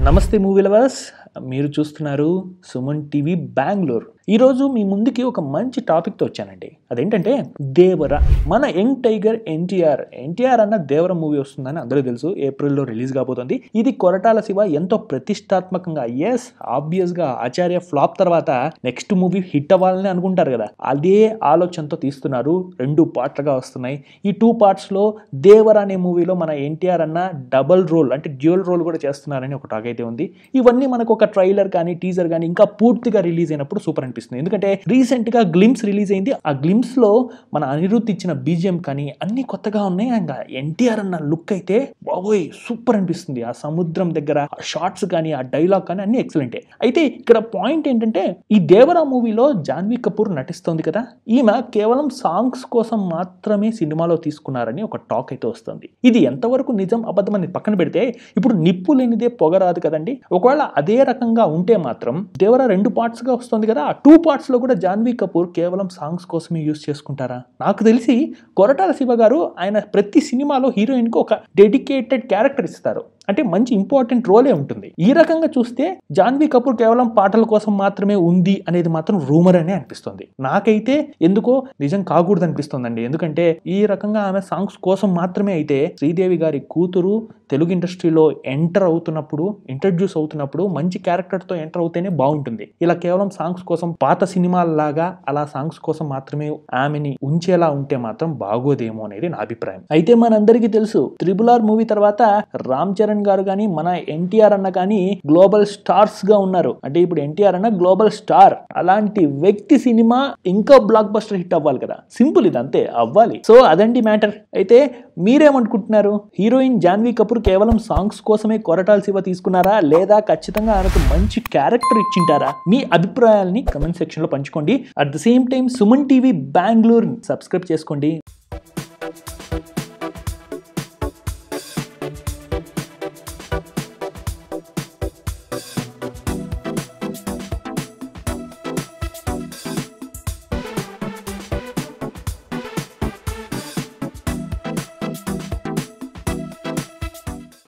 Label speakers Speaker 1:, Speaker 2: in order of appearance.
Speaker 1: నమస్తే movie lovers, మీరు చూస్తున్నారు సుమన్ టీవీ బెంగళూరు. ఈరోజు మీ ముందుకి ఒక మంచి టాపిక్తో వచ్చానండి. అదేంటంటే దేవర. మన యంగ్ టైగర్ ఎన్టీఆర్ అన్న దేవర మూవీ వస్తుందని అందరూ తెలుసు. ఏప్రిల్లో రిలీజ్ కాబోతుంది. ఇది కొరటాల శివ ఎంతో ప్రతిష్టాత్మకంగా, ఆబ్వియస్గా ఆచార్య ఫ్లాప్ తర్వాత నెక్స్ట్ మూవీ హిట్ అవ్వాలని అనుకుంటారు కదా, అదే ఆలోచనతో తీస్తున్నారు. 2 పార్ట్లుగా వస్తున్నాయి. ఈ 2 పార్ట్స్లో దేవర అనే మూవీలో మన ఎన్టీఆర్ అన్న డబల్ రోల్ అంటే డ్యూయల్ రోల్ కూడా చేస్తున్నారని ఒక టాక్ అయితే ఉంది. ఇవన్నీ మనకు ఒక ట్రైలర్ కానీ టీజర్ కానీ ఇంకా పూర్తిగా రిలీజ్ అయినప్పుడు సూపర్ అనిపిస్తుంది. ఎందుకంటే రీసెంట్ గా గ్లిమ్స్ రిలీజ్ అయింది. ఆ గ్లిమ్స్ లో మన అనిరుద్ధ్ ఇచ్చిన బీజిఎం కానీ అన్ని కొత్తగా ఉన్నాయి. ఇంకా ఎన్టీఆర్ అన్న లుక్ అయితే బాబోయ్ సూపర్ అనిపిస్తుంది. ఆ సముద్రం దగ్గర షార్ట్స్ కానీ ఆ డైలాగ్ కానీ అన్ని ఎక్సలెంటే. అయితే ఇక్కడ పాయింట్ ఏంటంటే, ఈ దేవరా మూవీలో జాన్వీ కపూర్ నటిస్తుంది కదా, ఈమె కేవలం సాంగ్స్ కోసం మాత్రమే సినిమాలో తీసుకున్నారని ఒక టాక్ అయితే వస్తుంది. ఇది ఎంతవరకు నిజం అబద్ధం అని పక్కన పెడితే, ఇప్పుడు నిప్పు లేనిదే పొగరాదు కదండి. ఒకవేళ అదే రకంగా ఉంటే మాత్రం దేవరా 2 పార్ట్స్ గా వస్తుంది కదా, ఆ 2 పార్ట్స్ లో కూడా జాన్వీ కపూర్ కేవలం సాంగ్స్ కోసమే యూజ్ చేసుకుంటారా? నాకు తెలిసి కొరటాల శివ గారు ఆయన ప్రతి సినిమాలో హీరోయిన్ కు ఒక డెడికేటెడ్ క్యారెక్టర్ ఇస్తారు. అంటే మంచి ఇంపార్టెంట్ రోలే ఉంటుంది. ఈ రకంగా చూస్తే జాన్వీ కపూర్ కేవలం పాటల కోసం మాత్రమే ఉంది అనేది మాత్రం రూమర్ అనే అనిపిస్తుంది. నాకైతే ఎందుకో నిజం కాకూడదు అనిపిస్తుందండి. ఎందుకంటే ఈ రకంగా ఆమె సాంగ్స్ కోసం మాత్రమే అయితే, శ్రీదేవి గారి కూతురు తెలుగు ఇండస్ట్రీలో ఇంట్రడ్యూస్ అవుతున్నప్పుడు మంచి క్యారెక్టర్ తో ఎంటర్ అవుతేనే బాగుంటుంది. ఇలా కేవలం సాంగ్స్ కోసం, పాత సినిమాల్లాగా అలా సాంగ్స్ కోసం మాత్రమే ఆమెని ఉంచేలా ఉంటే మాత్రం బాగోదేమో అనేది నా అభిప్రాయం. అయితే మనందరికీ తెలుసు, RRR మూవీ తర్వాత రామ్ చరణ్ గారు కానీ మన ఎన్టీఆర్ అన్న కానీ గ్లోబల్ స్టార్స్ గా ఉన్నారు. అంటే ఇప్పుడు ఎన్టీఆర్ అన్న గ్లోబల్ స్టార్. అలాంటి వ్యక్తి సినిమా ఇంకా బ్లాక్ బస్టర్ హిట్ అవ్వాలి కదా, సింపుల్, ఇది అంతే, అవ్వాలి. సో అదండి మ్యాటర్. అయితే మీరేమనుకుంటున్నారు? హీరోయిన్ జాన్వీ కపూర్ కేవలం సాంగ్స్ కోసమే కొరటాల శివ తీసుకున్నారా, లేదా ఖచ్చితంగా ఆమెకు మంచి క్యారెక్టర్ ఇచ్చింటారా? మీ అభిప్రాయాల్ని కమెంట్ సెక్షన్ లో పంచుకోండి. At the same time Suman TV Bengaluru subscribe చేసుకోండి.